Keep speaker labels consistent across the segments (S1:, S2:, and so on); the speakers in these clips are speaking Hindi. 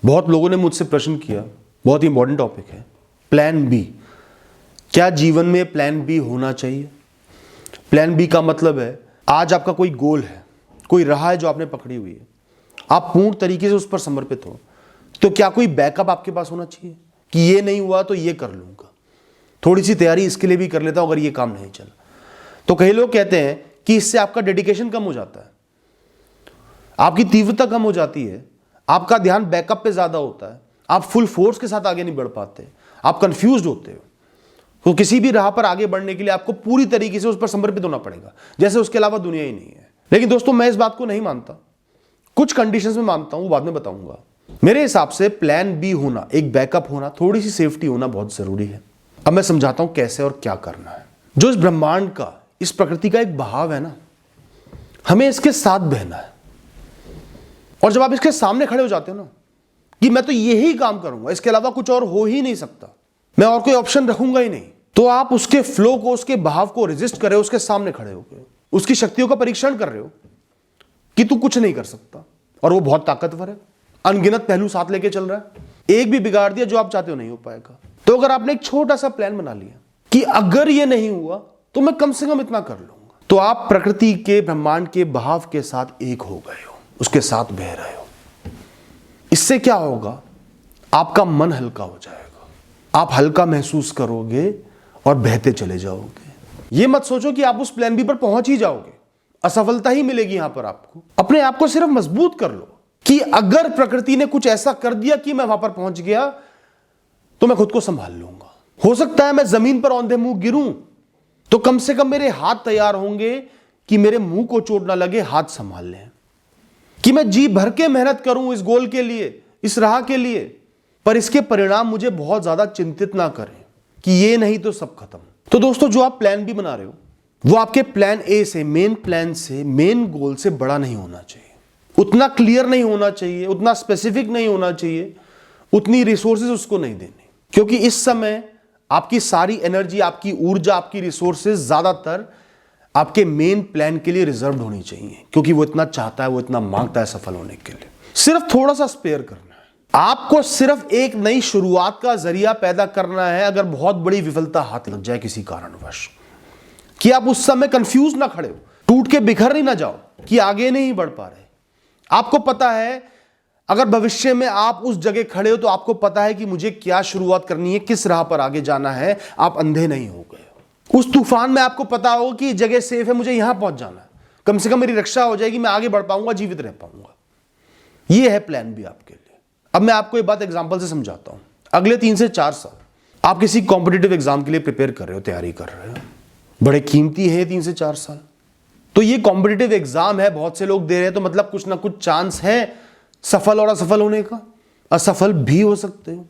S1: बहुत लोगों ने मुझसे प्रश्न किया, बहुत ही इंपॉर्टेंट टॉपिक है, प्लान बी। क्या जीवन में प्लान बी होना चाहिए? प्लान बी का मतलब है आज आपका कोई गोल है, कोई राह है जो आपने पकड़ी हुई है, आप पूर्ण तरीके से उस पर समर्पित हो, तो क्या कोई बैकअप आपके पास होना चाहिए कि ये नहीं हुआ तो ये कर लूंगा, थोड़ी सी तैयारी इसके लिए भी कर लेता हूं अगर ये काम नहीं चला। तो कई लोग कहते हैं कि इससे आपका डेडिकेशन कम हो जाता है, आपकी तीव्रता कम हो जाती है, आपका ध्यान बैकअप पे ज्यादा होता है, आप फुल फोर्स के साथ आगे नहीं बढ़ पाते, आप कंफ्यूज्ड होते हो। तो किसी भी राह पर आगे बढ़ने के लिए आपको पूरी तरीके से उस पर समर्पित होना पड़ेगा, जैसे उसके अलावा दुनिया ही नहीं है। लेकिन दोस्तों, मैं इस बात को नहीं मानता, कुछ कंडीशंस में मानता हूं, वो बाद में बताऊंगा। मेरे हिसाब से प्लान बी होना, एक बैकअप होना, थोड़ी सी सेफ्टी होना बहुत जरूरी है। अब मैं समझाता हूं कैसे और क्या करना है। जो इस ब्रह्मांड का, इस प्रकृति का एक बहाव है ना, हमें इसके साथ बहना है। और जब आप इसके सामने खड़े हो जाते हो ना कि मैं तो यही काम करूंगा, इसके अलावा कुछ और हो ही नहीं सकता, मैं और कोई ऑप्शन रखूंगा ही नहीं, तो आप उसके फ्लो को, उसके बहाव को रेजिस्ट कर रहे हो, उसके सामने खड़े हो गए, उसकी शक्तियों का परीक्षण कर रहे हो कि तू कुछ नहीं कर सकता। और वो बहुत ताकतवर है, अनगिनत पहलू साथ लेके चल रहा है, एक भी बिगाड़ दिया जो आप चाहते हो नहीं हो पाएगा। तो अगर आपने एक छोटा सा प्लान बना लिया कि अगर ये नहीं हुआ तो मैं कम से कम इतना कर लूंगा, तो आप प्रकृति के, ब्रह्मांड के बहाव के साथ एक हो गए हो, उसके साथ बह रहे हो। इससे क्या होगा? आपका मन हल्का हो जाएगा, आप हल्का महसूस करोगे और बहते चले जाओगे। ये मत सोचो कि आप उस प्लान बी पर पहुंच ही जाओगे, असफलता ही मिलेगी यहां पर आपको। अपने आप को सिर्फ मजबूत कर लो कि अगर प्रकृति ने कुछ ऐसा कर दिया कि मैं वहां पर पहुंच गया तो मैं खुद को संभाल लूंगा। हो सकता है मैं जमीन पर औंधे मुंह गिरूं, तो कम से कम मेरे हाथ तैयार होंगे कि मेरे मुंह को चोट ना लगे, हाथ संभाल लें। कि मैं जी भर के मेहनत करूं इस गोल के लिए, इस राह के लिए, पर इसके परिणाम मुझे बहुत ज्यादा चिंतित ना करें कि ये नहीं तो सब खत्म। तो दोस्तों, जो आप प्लान बी बना रहे हो वो आपके प्लान ए से, मेन प्लान से, मेन गोल से बड़ा नहीं होना चाहिए, उतना क्लियर नहीं होना चाहिए, उतना स्पेसिफिक नहीं होना चाहिए, उतनी रिसोर्सेज उसको नहीं देने। क्योंकि इस समय आपकी सारी एनर्जी, आपकी ऊर्जा, आपकी रिसोर्सेज ज्यादातर आपके मेन प्लान के लिए रिजर्व्ड होनी चाहिए, क्योंकि वो इतना चाहता है, वो इतना मांगता है सफल होने के लिए। सिर्फ थोड़ा सा स्पेयर करना है आपको, सिर्फ एक नई शुरुआत का जरिया पैदा करना है अगर बहुत बड़ी विफलता हाथ लग जाए किसी कारणवश, कि आप उस समय कंफ्यूज ना खड़े हो, टूट के बिखर नहीं ना जाओ कि आगे नहीं बढ़ पा रहे। आपको पता है अगर भविष्य में आप उस जगह खड़े हो तो आपको पता है कि मुझे क्या शुरुआत करनी है, किस राह पर आगे जाना है, आप अंधे नहीं हो गए हो। उस तूफान में आपको पता हो कि जगह सेफ है, मुझे यहां पहुंच जाना है, कम से कम मेरी रक्षा हो जाएगी, मैं आगे बढ़ पाऊंगा, जीवित रह पाऊंगा। यह है प्लान बी आपके लिए। अब मैं आपको एक बात एग्जांपल से समझाता हूं। अगले 3 से 4 साल आप किसी कॉम्पिटिटिव एग्जाम के लिए प्रिपेयर कर रहे हो, तैयारी कर रहे हो, बड़े कीमती है 3 से 4 साल। तो ये कॉम्पिटिटिव एग्जाम है, बहुत से लोग दे रहे हैं, तो मतलब कुछ ना कुछ चांस है सफल और असफल होने का, असफल भी हो सकते हो।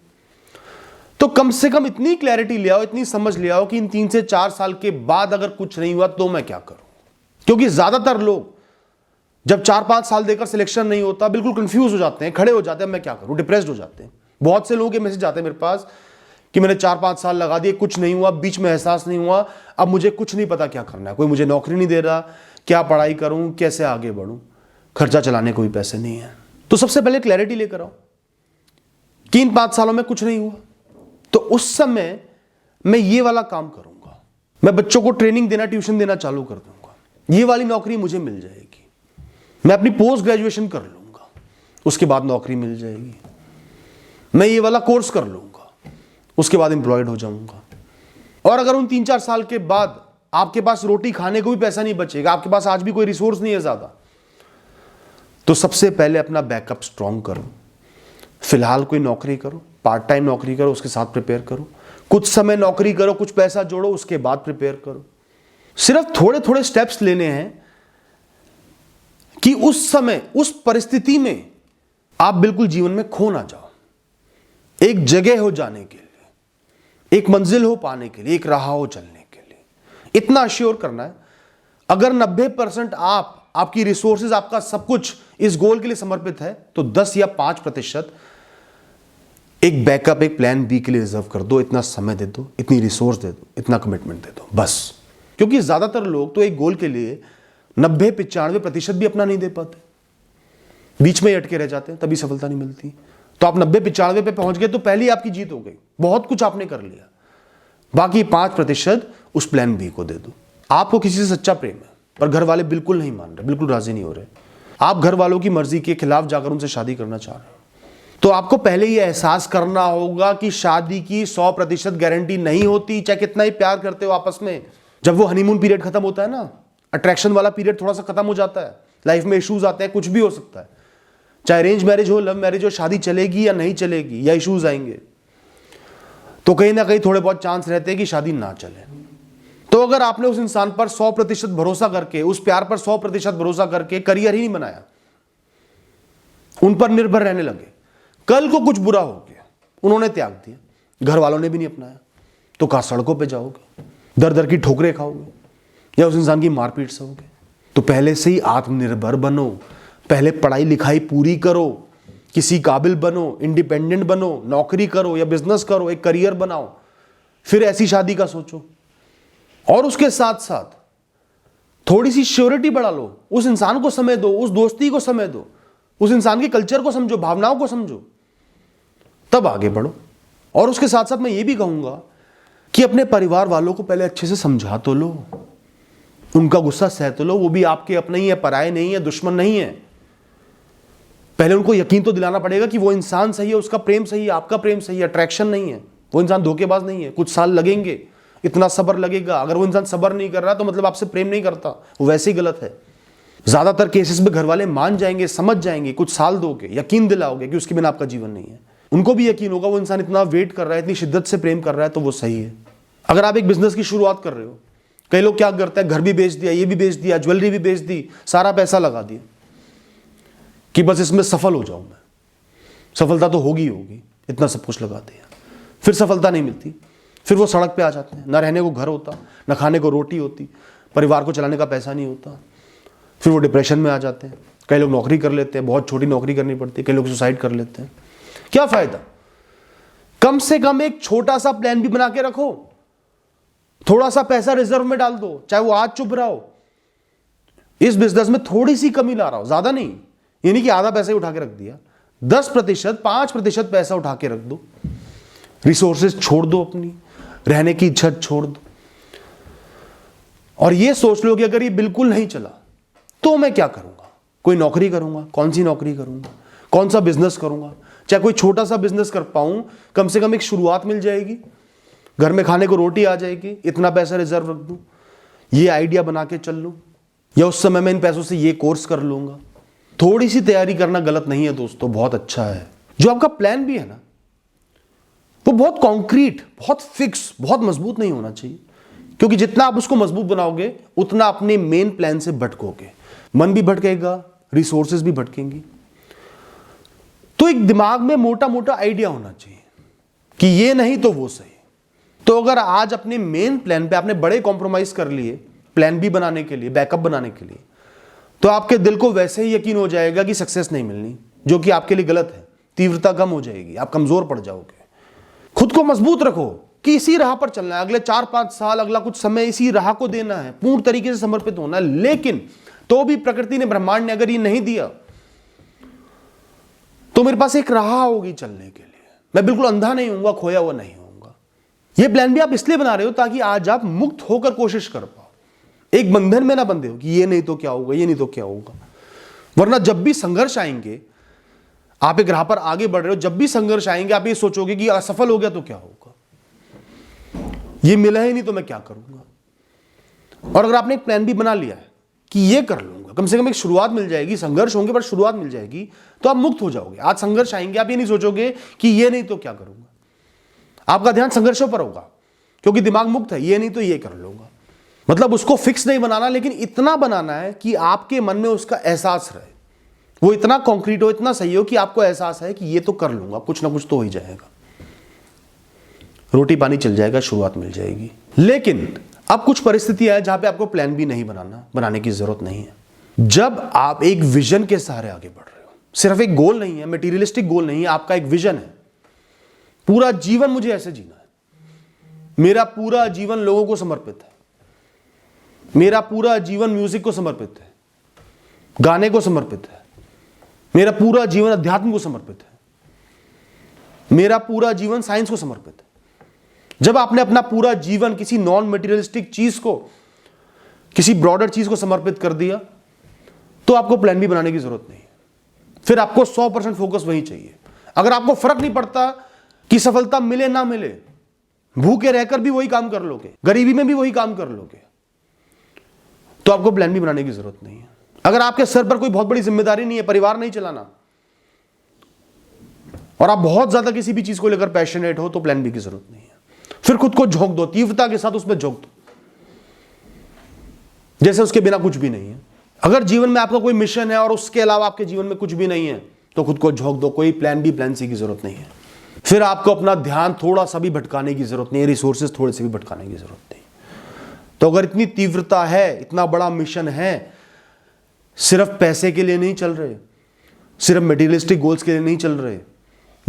S1: तो कम से कम इतनी क्लैरिटी ले आओ, इतनी समझ ले आओ कि इन 3 से 4 साल के बाद अगर कुछ नहीं हुआ तो मैं क्या करूं। क्योंकि ज्यादातर लोग जब 4-5 साल देकर सिलेक्शन नहीं होता बिल्कुल कंफ्यूज हो जाते हैं, खड़े हो जाते हैं, मैं क्या करूं, डिप्रेस्ड हो जाते हैं। बहुत से लोगों के मैसेज आते हैं मेरे पास कि मैंने 4-5 साल लगा दिए, कुछ नहीं हुआ, बीच में एहसास नहीं हुआ, अब मुझे कुछ नहीं पता क्या करना है, कोई मुझे नौकरी नहीं दे रहा, क्या पढ़ाई करूं, कैसे आगे बढ़ूं, खर्चा चलाने कोई पैसे नहीं है। तो सबसे पहले क्लैरिटी लेकर आओ कि इन 5 सालों में कुछ नहीं हुआ तो उस समय मैं ये वाला काम करूंगा, मैं बच्चों को ट्रेनिंग देना, ट्यूशन देना चालू कर दूंगा, ये वाली नौकरी मुझे मिल जाएगी, मैं अपनी पोस्ट ग्रेजुएशन कर लूंगा, उसके बाद नौकरी मिल जाएगी, मैं ये वाला कोर्स कर लूंगा, उसके बाद एम्प्लॉयड हो जाऊंगा। और अगर उन 3-4 साल के बाद आपके पास रोटी खाने को भी पैसा नहीं बचेगा, आपके पास आज भी कोई रिसोर्स नहीं है ज्यादा, तो सबसे पहले अपना बैकअप स्ट्रॉन्ग करो। फिलहाल कोई नौकरी करो, पार्ट टाइम नौकरी करो, उसके साथ प्रिपेयर करो, कुछ समय नौकरी करो, कुछ पैसा जोड़ो, उसके बाद प्रिपेयर करो। सिर्फ थोड़े थोड़े स्टेप्स लेने हैं कि उस समय, उस परिस्थिति में आप बिल्कुल जीवन में खो ना जाओ। एक जगह हो जाने के लिए, एक मंजिल हो पाने के लिए, एक राह हो चलने के लिए, इतना अश्योर करना है। अगर 90% आपकी रिसोर्सेज, आपका सब कुछ इस गोल के लिए समर्पित है, तो 10 या 5% एक बैकअप, एक प्लान बी के लिए रिजर्व कर दो। इतना समय दे दो, इतनी रिसोर्स दे दो, इतना कमिटमेंट दे दो, बस। क्योंकि ज्यादातर लोग तो एक गोल के लिए 90-95% भी अपना नहीं दे पाते, बीच में ही अटके रह जाते हैं, तभी सफलता नहीं मिलती। तो आप 90-95 पे पहुंच गए तो पहली आपकी जीत हो गई, बहुत कुछ आपने कर लिया। बाकी 5% उस प्लान बी को दे दो। आपको किसी से सच्चा प्रेम है पर घर वाले बिल्कुल नहीं मान रहे, बिल्कुल राजी नहीं हो रहे, आप घर वालों की मर्जी के खिलाफ जाकर उनसे शादी करना चाह रहे हो, तो आपको पहले ये एहसास करना होगा कि शादी की 100% गारंटी नहीं होती, चाहे कितना ही प्यार करते हो आपस में। जब वो हनीमून पीरियड खत्म होता है ना, अट्रैक्शन वाला पीरियड थोड़ा सा खत्म हो जाता है, लाइफ में इश्यूज आते हैं, कुछ भी हो सकता है, चाहे अरेंज मैरिज हो, लव मैरिज हो, शादी चलेगी या नहीं चलेगी या इश्यूज आएंगे, तो कहीं ना कहीं थोड़े बहुत चांस रहते हैं कि शादी ना चले। तो अगर आपने उस इंसान पर 100% भरोसा करके, उस प्यार पर 100% भरोसा करके करियर ही नहीं बनाया, उन पर निर्भर रहने लगे, कल को कुछ बुरा हो गया, उन्होंने त्याग दिया, घर वालों ने भी नहीं अपनाया, तो कहाँ सड़कों पे जाओगे, दर दर की ठोकरें खाओगे या उस इंसान की मारपीट सहोगे। तो पहले से ही आत्मनिर्भर बनो, पहले पढ़ाई लिखाई पूरी करो, किसी काबिल बनो, इंडिपेंडेंट बनो, नौकरी करो या बिजनेस करो, एक करियर बनाओ, फिर ऐसी शादी का सोचो। और उसके साथ साथ थोड़ी सी श्योरिटी बढ़ा लो, उस इंसान को समय दो, उस दोस्ती को समय दो, उस इंसान के कल्चर को समझो, भावनाओं को समझो, तब आगे बढ़ो। और उसके साथ साथ मैं ये भी कहूंगा कि अपने परिवार वालों को पहले अच्छे से समझा तो लो, उनका गुस्सा सह तो लो, वो भी आपके अपने ही है, पराये नहीं है, दुश्मन नहीं है। पहले उनको यकीन तो दिलाना पड़ेगा कि वो इंसान सही है, उसका प्रेम सही है, आपका प्रेम सही है, अट्रैक्शन नहीं है, वो इंसान धोखेबाज नहीं है। कुछ साल लगेंगे, इतना सब्र लगेगा। अगर वो इंसान सब्र नहीं कर रहा तो मतलब आपसे प्रेम नहीं करता, वो वैसे ही गलत है। ज्यादातर केसेस में घर वाले मान जाएंगे, समझ जाएंगे, कुछ साल दोगे, यकीन दिलाओगे कि उसके बिना आपका जीवन नहीं है, उनको भी यकीन होगा वो इंसान इतना वेट कर रहा है, इतनी शिद्दत से प्रेम कर रहा है, तो वो सही है। अगर आप एक बिजनेस की शुरुआत कर रहे हो, कई लोग क्या करते हैं, घर भी बेच दिया, ये भी बेच दिया, ज्वेलरी भी बेच दी, सारा पैसा लगा दिया कि बस इसमें सफल हो जाऊं मैं, सफलता तो होगी होगी, इतना सब कुछ लगा दिया, फिर सफलता नहीं मिलती, फिर वो सड़क पे आ जाते हैं, ना रहने को घर होता, ना खाने को रोटी होती, परिवार को चलाने का पैसा नहीं होता, फिर वो डिप्रेशन में आ जाते हैं। कई लोग नौकरी कर लेते हैं, बहुत छोटी नौकरी करनी पड़ती है, कई लोग सुसाइड कर लेते हैं। क्या फायदा? कम से कम एक छोटा सा प्लान भी बना के रखो, थोड़ा सा पैसा रिजर्व में डाल दो, चाहे वो आज चुप रहा हो, इस बिजनेस में थोड़ी सी कमी ला रहा हो, ज्यादा नहीं, ये नहीं कि आधा पैसा ही उठा के रख दिया, 10%, 5% पैसा उठा के रख दो, रिसोर्सेज छोड़ दो, अपनी रहने की छत छोड़ दो, और ये सोच लो कि अगर ये बिल्कुल नहीं चला तो मैं क्या करूंगा, कोई नौकरी करूंगा, कौन सी नौकरी करूंगा, कौन सा बिजनेस करूंगा, चाहे कोई छोटा सा बिजनेस कर पाऊं, कम से कम एक शुरुआत मिल जाएगी, घर में खाने को रोटी आ जाएगी, इतना पैसा रिजर्व रख दूं, ये आइडिया बना के चल लूं, या उस समय मैं इन पैसों से ये कोर्स कर लूंगा। थोड़ी सी तैयारी करना गलत नहीं है दोस्तों, बहुत अच्छा है। जो आपका प्लान भी है ना, वो बहुत कॉन्क्रीट, बहुत फिक्स, बहुत मजबूत नहीं होना चाहिए, क्योंकि जितना आप उसको मजबूत बनाओगे उतना अपने मेन प्लान से भटकोगे, मन भी भटकेगा, रिसोर्सेज भी भटकेंगी। तो एक दिमाग में मोटा मोटा आइडिया होना चाहिए कि ये नहीं तो वो सही। तो अगर आज अपने मेन प्लान पे आपने बड़े कॉम्प्रोमाइज कर लिए प्लान बी बनाने के लिए, बैकअप बनाने के लिए, तो आपके दिल को वैसे ही यकीन हो जाएगा कि सक्सेस नहीं मिलनी, जो कि आपके लिए गलत है, तीव्रता कम हो जाएगी, आप कमजोर पड़ जाओगे। खुद को मजबूत रखो कि इसी राह पर चलना है, अगले 4-5 साल, अगला कुछ समय इसी राह को देना है, पूर्ण तरीके से समर्पित होना है। लेकिन तो भी प्रकृति ने, ब्रह्मांड ने अगर ये नहीं दिया तो मेरे पास एक राह होगी चलने के लिए, मैं बिल्कुल अंधा नहीं होऊंगा, खोया हुआ नहीं होऊंगा। ये प्लान भी आप इसलिए बना रहे हो ताकि आज आप मुक्त होकर कोशिश कर पाओ, एक बंधन में ना बंधे हो कि ये नहीं तो क्या होगा, ये नहीं तो क्या होगा। वरना जब भी संघर्ष आएंगे, आप एक राह पर आगे बढ़ रहे हो, जब भी संघर्ष आएंगे आप ये सोचोगे कि असफल हो गया तो क्या होगा, ये मिला ही नहीं तो मैं क्या करूंगा। और अगर आपने एक प्लान भी बना लिया है कि ये कर लूंगा, कम से कम एक शुरुआत मिल जाएगी, संघर्ष होंगे पर शुरुआत मिल जाएगी, तो आप मुक्त हो जाओगे। आज संघर्ष आएंगे, आप ये नहीं सोचोगे कि ये नहीं तो क्या करूंगा, आपका ध्यान संघर्षों पर होगा, क्योंकि दिमाग मुक्त है, ये नहीं तो ये कर लूंगा। मतलब उसको फिक्स नहीं बनाना, लेकिन इतना बनाना है कि आपके मन में उसका एहसास रहे, वो इतना कॉन्क्रीट हो, इतना सही हो कि आपको एहसास है कि ये तो कर लूंगा, कुछ ना कुछ तो हो ही जाएगा, रोटी पानी चल जाएगा, शुरुआत मिल जाएगी। लेकिन अब कुछ परिस्थितियां हैं जहां पे आपको प्लान भी नहीं बनाने की जरूरत नहीं है। जब आप एक विजन के सहारे आगे बढ़ रहे हो, सिर्फ एक गोल नहीं है, मटेरियलिस्टिक गोल नहीं है, आपका एक विजन है, पूरा जीवन मुझे ऐसे जीना है, मेरा पूरा जीवन लोगों को समर्पित है, मेरा पूरा जीवन म्यूजिक को समर्पित है, गाने को समर्पित है, मेरा पूरा जीवन अध्यात्म को समर्पित है, मेरा पूरा जीवन साइंस को समर्पित है। जब आपने अपना पूरा जीवन किसी नॉन मटेरियलिस्टिक चीज को, किसी ब्रॉडर चीज को समर्पित कर दिया, तो आपको प्लान बी बनाने की जरूरत नहीं है। फिर आपको 100% फोकस वही चाहिए। अगर आपको फर्क नहीं पड़ता कि सफलता मिले ना मिले, भूखे रहकर भी वही काम कर लोगे, गरीबी में भी वही काम कर लोगे, तो आपको प्लान बी बनाने की जरूरत नहीं है। अगर आपके सर पर कोई बहुत बड़ी जिम्मेदारी नहीं है, परिवार नहीं चलाना, और आप बहुत ज्यादा किसी भी चीज को लेकर पैशनेट हो, तो प्लान बी की जरूरत नहीं है। फिर खुद को झोंक दो, तीव्रता के साथ उसमें झोंक दो, जैसे उसके बिना कुछ भी नहीं है। अगर जीवन में आपका कोई मिशन है और उसके अलावा आपके जीवन में कुछ भी नहीं है, तो खुद को झोंक दो, कोई प्लान बी प्लान सी की जरूरत नहीं है। फिर आपको अपना ध्यान थोड़ा सा भी भटकाने की जरूरत नहीं है, रिसोर्सेज थोड़े से भी भटकाने की जरूरत नहीं। तो अगर इतनी तीव्रता है, इतना बड़ा मिशन है, सिर्फ पैसे के लिए नहीं चल रहे, सिर्फ मटेरियलिस्टिक गोल्स के लिए नहीं चल रहे,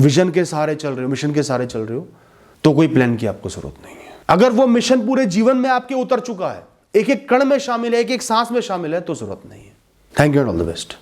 S1: विजन के सहारे चल रहे हो, मिशन के सहारे चल रहे हो, तो कोई प्लान की आपको जरूरत नहीं है। अगर वो मिशन पूरे जीवन में आपके उतर चुका है, एक एक कण में शामिल है, एक एक सांस में शामिल है, तो जरूरत नहीं है। Thank you and all the best.